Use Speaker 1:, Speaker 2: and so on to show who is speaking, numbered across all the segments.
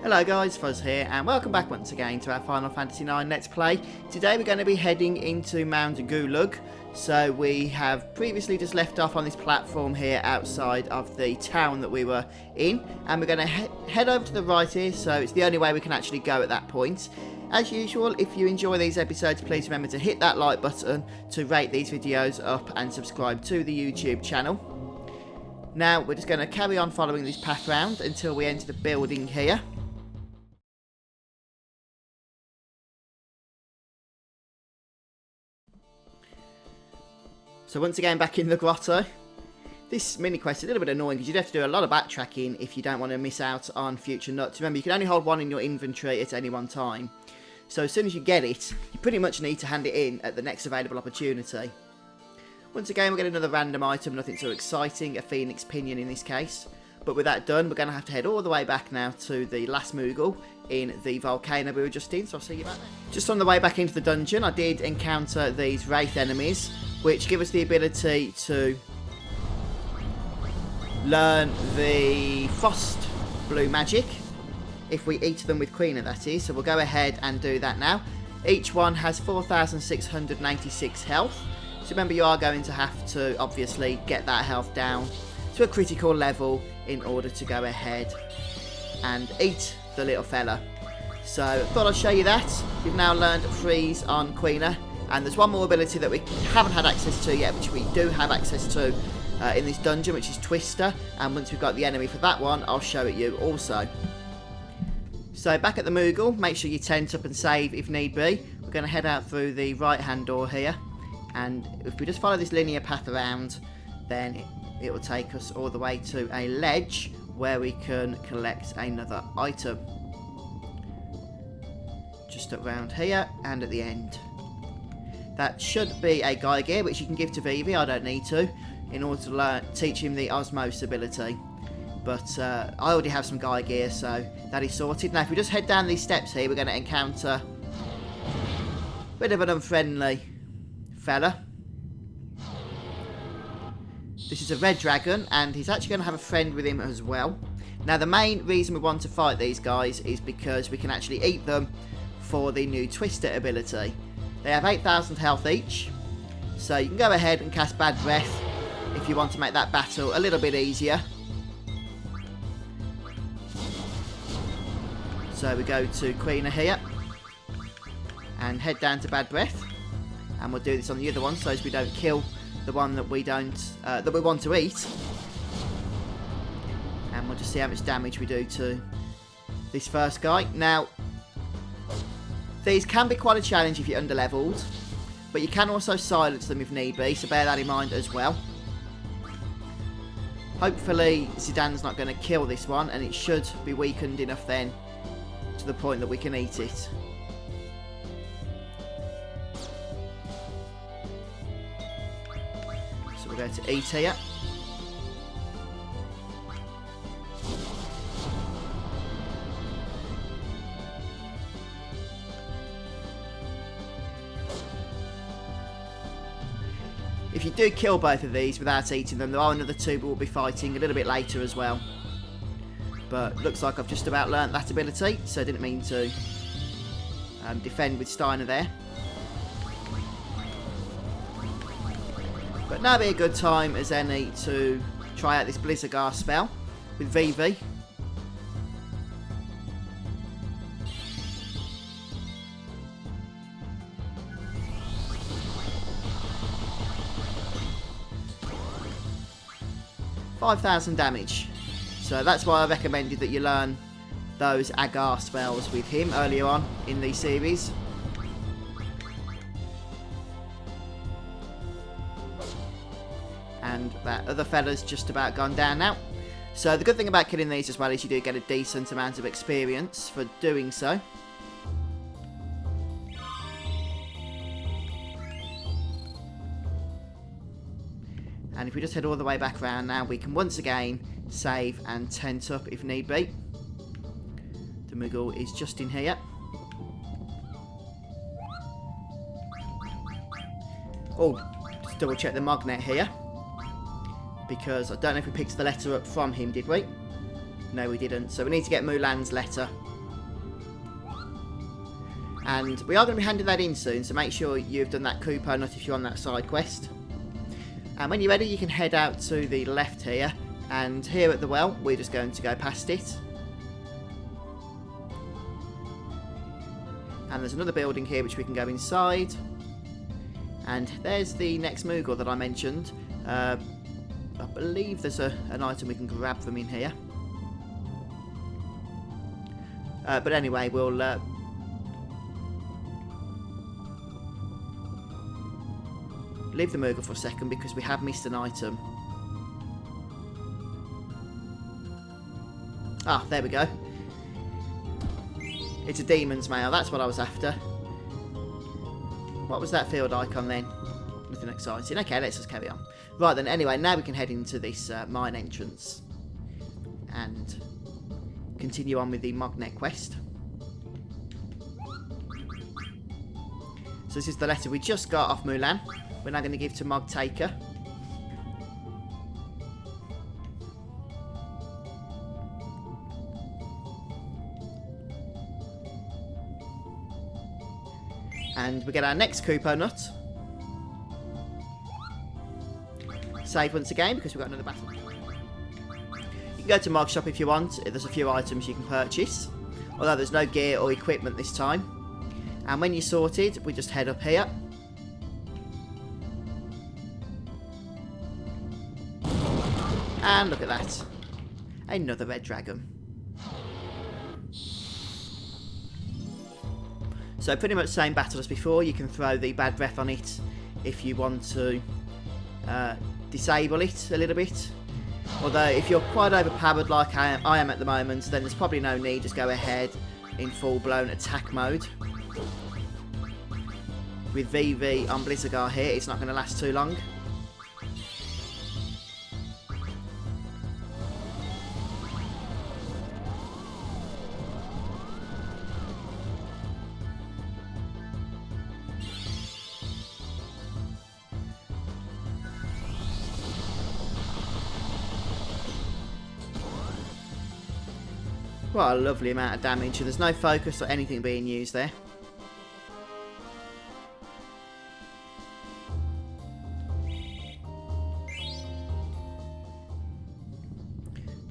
Speaker 1: Hello guys, Fuzz here, and welcome back once again to our Final Fantasy IX Let's Play. Today we're going to be heading into Mount Gulug. So we have previously just left off on this platform here outside of the town that we were in, and we're going to head over to the right here, so it's the only way we can actually go at that point. As usual, if you enjoy these episodes, please remember to hit that like button, to rate these videos up and subscribe to the YouTube channel. Now we're just going to carry on following this path round until we enter the building here. So once again back in the grotto. This mini quest is a little bit annoying because you'd have to do a lot of backtracking if you don't want to miss out on future nuts. Remember, you can only hold one in your inventory at any one time. So as soon as you get it, you pretty much need to hand it in at the next available opportunity. Once again we'll get another random item, nothing too exciting, a phoenix pinion in this case. But with that done, we're going to have to head all the way back now to the last Moogle in the volcano we were just in, so I'll see you back there. Just on the way back into the dungeon, I did encounter these wraith enemies, which give us the ability to learn the frost blue magic, if we eat them with Quina, that is. So we'll go ahead and do that now. Each one has 4,696 health, so remember you are going to have to obviously get that health down to a critical level in order to go ahead and eat the little fella. So I thought I'd show you that. We've now learned freeze on Quina, and there's one more ability that we haven't had access to yet, which we do have access to in this dungeon, which is Twister, and once we've got the enemy for that one, I'll show it you also. So back at the Moogle, make sure you tent up and save if need be. We're going to head out through the right hand door here, and if we just follow this linear path around, then it will take us all the way to a ledge where we can collect another item. Just around here and at the end. That should be a Guy gear, which you can give to Vivi, I don't need to, in order to teach him the Osmose ability. But I already have some Guy gear, so that is sorted. Now if we just head down these steps here, we're going to encounter a bit of an unfriendly fella. This is a red dragon, and he's actually going to have a friend with him as well. Now the main reason we want to fight these guys is because we can actually eat them for the new Twister ability. They have 8,000 health each, so you can go ahead and cast Bad Breath if you want to make that battle a little bit easier. So we go to Quina here and head down to Bad Breath, and we'll do this on the other one so as we don't kill the one that we want to eat, and we'll just see how much damage we do to this first guy. Now these can be quite a challenge if you're underleveled, but you can also silence them if need be, so bear that in mind as well. Hopefully Zidane's not going to kill this one, and it should be weakened enough then to the point that we can eat it. So we're going to eat here. If you do kill both of these without eating them, there are another two we'll be fighting a little bit later as well. But looks like I've just about learnt that ability, so I didn't mean to defend with Steiner there. But now would be a good time as any to try out this Blizzardgar spell with Vivi. $5,000 damage. So that's why I recommended that you learn those Agar spells with him earlier on in the series. And that other fella's just about gone down now. So the good thing about killing these as well is you do get a decent amount of experience for doing so. And if we just head all the way back around now, we can once again save and tent up if need be. The Moogle is just in here. Oh, just double check the Mognet here, because I don't know if we picked the letter up from him, did we? No, we didn't. So we need to get Mulan's letter And we are going to be handing that in soon, so make sure you've done that coupon nut if you're on that side quest. And when you're ready, you can head out to the left here, and here at the well, we're just going to go past it. And there's another building here which we can go inside. And there's the next Moogle that I mentioned. I believe there's an item we can grab from in here. But anyway, we'll leave the Moogle for a second because we have missed an item. Ah, there we go. It's a demon's mail, that's what I was after. What was that field icon then? Nothing exciting. Okay, let's just carry on. Right then, anyway, now we can head into this mine entrance. And continue on with the Mognet quest. So this is the letter we just got off Mulan. We're now going to give to Mog Taker. And we get our next coupon nut. Save once again because we've got another battle. You can go to Mog Shop if you want. There's a few items you can purchase. Although there's no gear or equipment this time. And when you're sorted, we just head up here. And look at that. Another red dragon. So pretty much same battle as before. You can throw the bad breath on it if you want to disable it a little bit. Although if you're quite overpowered like I am at the moment, then there's probably no need. Just go ahead in full-blown attack mode. With VV on Blizzardgar here, it's not going to last too long. What a lovely amount of damage. There's no focus or anything being used there.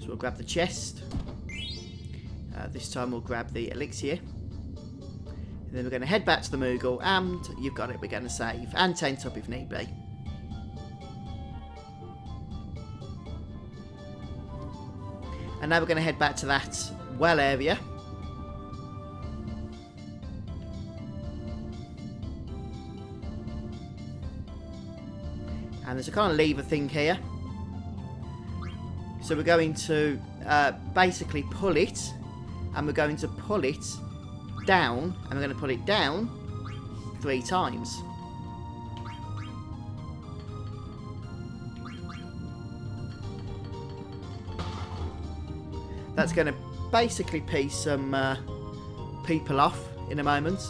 Speaker 1: So we'll grab the chest. This time we'll grab the Elixir. And then we're going to head back to the Moogle, and you've got it, we're going to save. And tent up if need be. And now we're going to head back to that well area. And there's a kind of lever thing here. So we're going to basically pull it, and we're going to pull it down, and we're going to pull it down 3 times. That's going to basically piss some people off in a moment.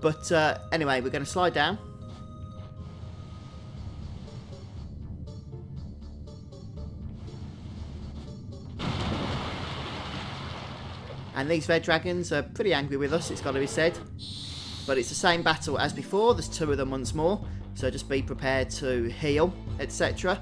Speaker 1: But anyway, we're going to slide down. And these red dragons are pretty angry with us, it's got to be said. But it's the same battle as before, there's 2 of them once more. So just be prepared to heal, etc.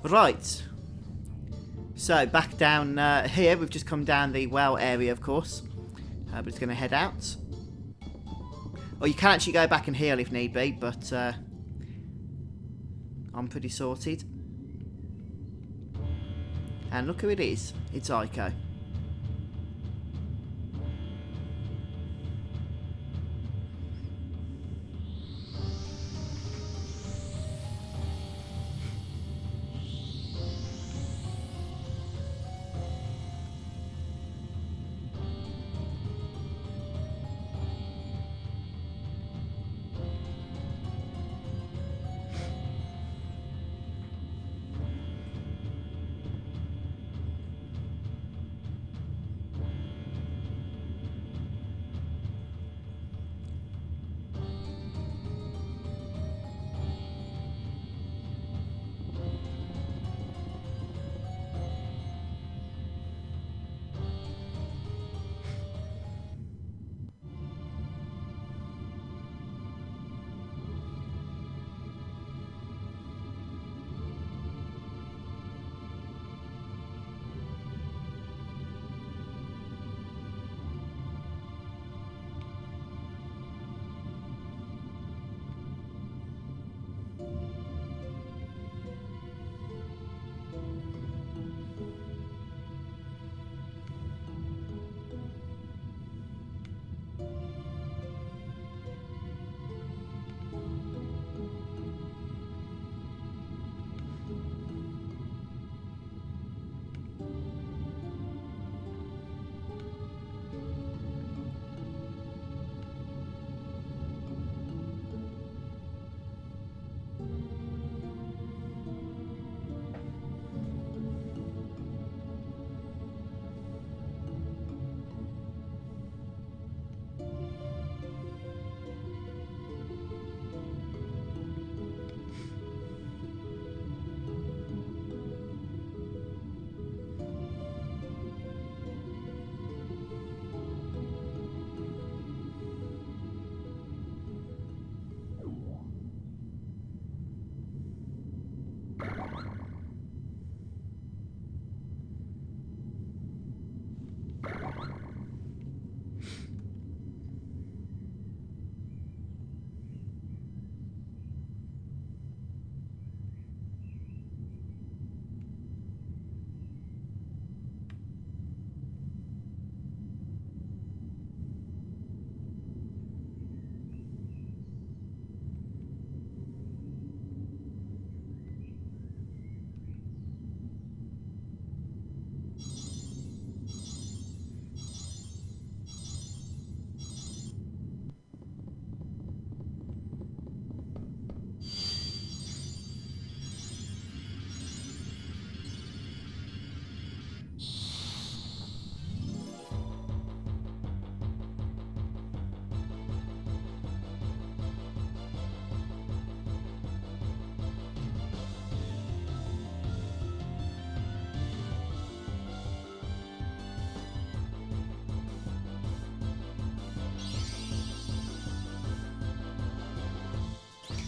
Speaker 1: Right, so back down here, we've just come down the well area, of course, but it's going to head out. Or you can actually go back and heal if need be, but I'm pretty sorted. And look who it is, it's Aiko.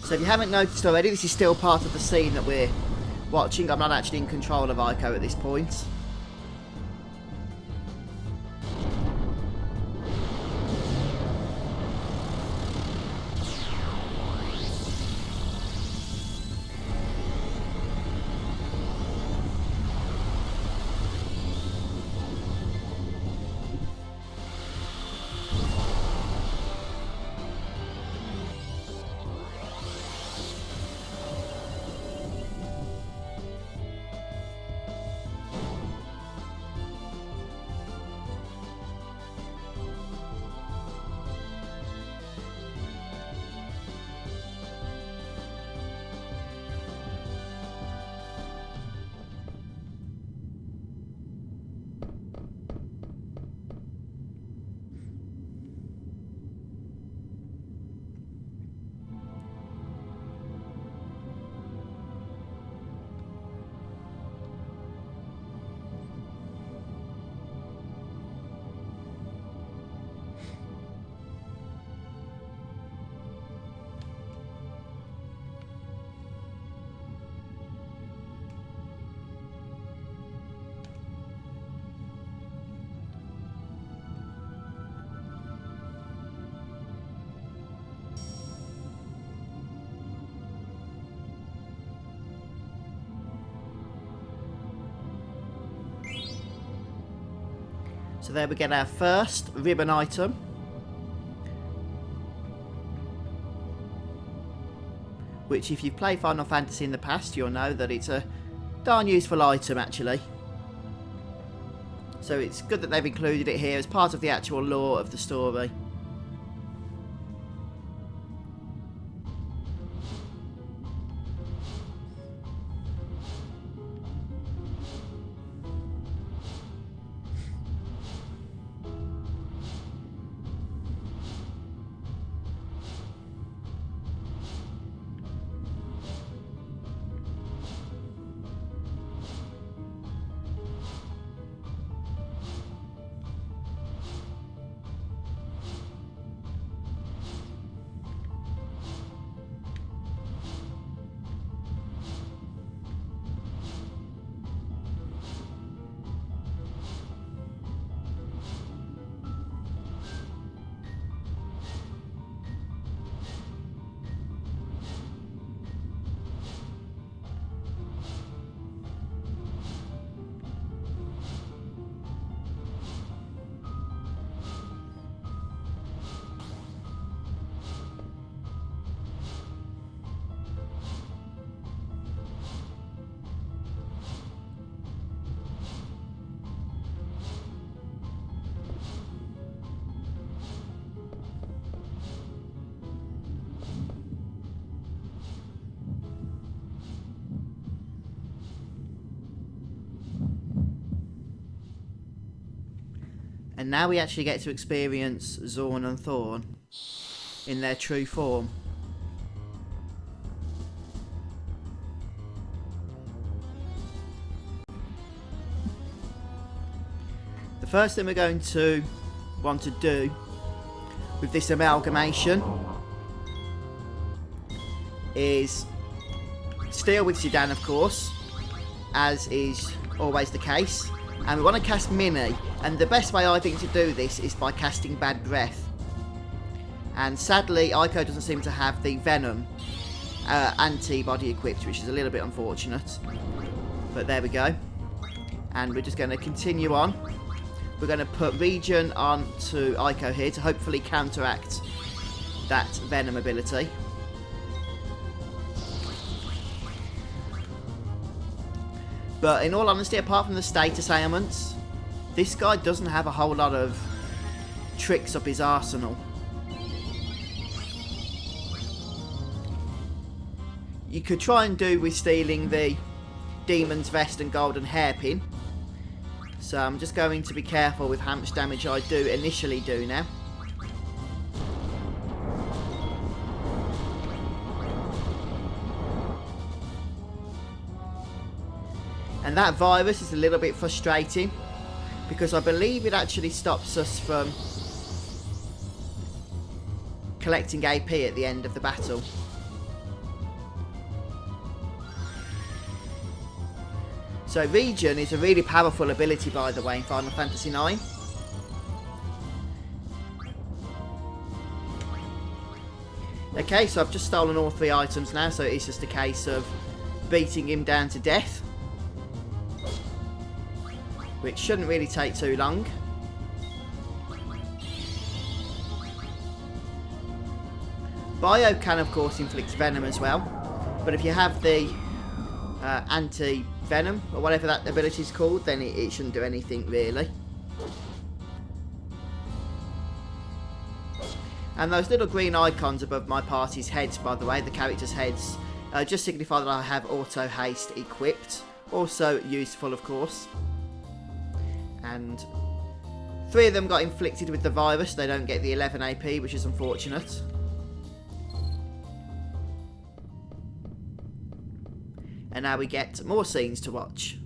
Speaker 1: So if you haven't noticed already, this is still part of the scene that we're watching. I'm not actually in control of Aiko at this point. So there we get our first ribbon item. Which, if you've played Final Fantasy in the past, you'll know that it's a darn useful item actually. So it's good that they've included it here as part of the actual lore of the story. And now we actually get to experience Zorn and Thorn in their true form. The first thing we're going to want to do with this amalgamation is steal with Zidane, of course, as is always the case. And we want to cast Mini, and the best way I think to do this is by casting Bad Breath. And sadly, Aiko doesn't seem to have the Venom antibody equipped, which is a little bit unfortunate. But there we go. And we're just going to continue on. We're going to put Regen on to Aiko here to hopefully counteract that Venom ability. But in all honesty, apart from the status ailments, this guy doesn't have a whole lot of tricks up his arsenal. You could try and do with stealing the Demon's Vest and Golden Hairpin. So I'm just going to be careful with how much damage I do initially do now. And that virus is a little bit frustrating because I believe it actually stops us from collecting AP at the end of the battle. So Regen is a really powerful ability, by the way, in Final Fantasy IX. Okay, so I've just stolen all 3 items now, so it's just a case of beating him down to death, which shouldn't really take too long. Bio can, of course, inflict venom as well, but if you have the anti-venom, or whatever that ability is called, then it shouldn't do anything, really. And those little green icons above my party's heads, by the way, the characters' heads, just signify that I have auto haste equipped. Also useful, of course. And 3 of them got inflicted with the virus. They don't get the 11 AP, which is unfortunate. And now we get more scenes to watch.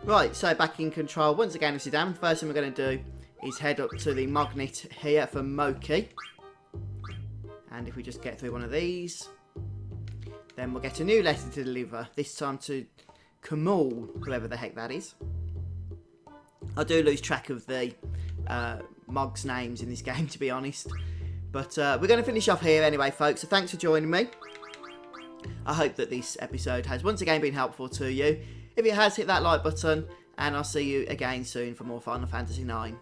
Speaker 1: Right, so back in control once again of Zidane. First thing we're going to do is head up to the magnet here for Moki. And if we just get through one of these, then we'll get a new letter to deliver. This time to Kamal, whoever the heck that is. I do lose track of the Mog's names in this game, to be honest. But we're going to finish off here anyway, folks. So thanks for joining me. I hope that this episode has once again been helpful to you. If it has, hit that like button. And I'll see you again soon for more Final Fantasy IX.